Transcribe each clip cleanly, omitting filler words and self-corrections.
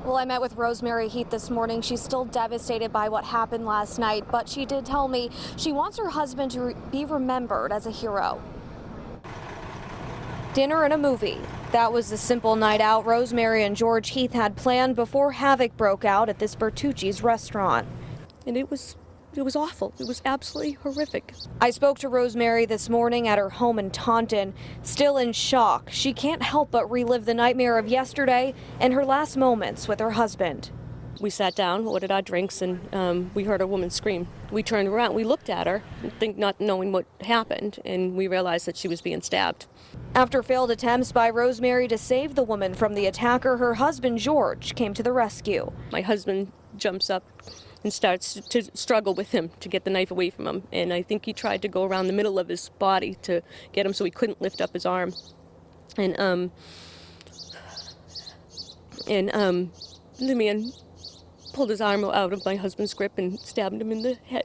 Well, I met with Rosemary Heath this morning. She's still devastated by what happened last night, but she did tell me she wants her husband to be remembered as a hero. Dinner and a movie. That was the simple night out Rosemary and George Heath had planned before havoc broke out at this Bertucci's restaurant. And it was awful. It was absolutely horrific. I spoke to Rosemary this morning at her home in Taunton, still in shock. She can't help but relive the nightmare of yesterday and her last moments with her husband. We sat down, ordered our drinks, and we heard a woman scream. We turned around, we looked at her, not knowing what happened, and we realized that she was being stabbed. After failed attempts by Rosemary to save the woman from the attacker, her husband George came to the rescue. My husband jumps up and starts to struggle with him to get the knife away from him, and I think he tried to go around the middle of his body to get him so he couldn't lift up his arm. And the man pulled his arm out of my husband's grip and stabbed him in the head.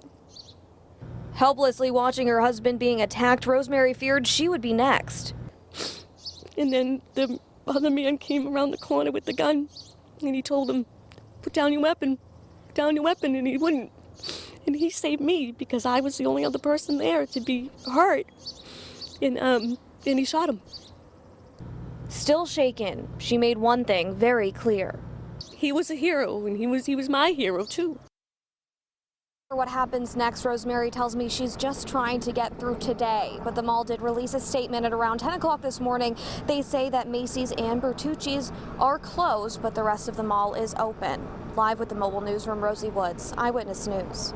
Helplessly watching her husband being attacked, Rosemary feared she would be next. And then the other man came around the corner with the gun, and he told him, "Put down your weapon, put down your weapon," and he wouldn't. And he saved me because I was the only other person there to be hurt. And he shot him. Still shaken, she made one thing very clear. He was a hero, and he was my hero too. For what happens next, Rosemary tells me she's just trying to get through today. But the mall did release a statement at around 10 o'clock this morning. They say that Macy's and Bertucci's are closed, but the rest of the mall is open. Live with the mobile newsroom, Rosie Woods, Eyewitness News.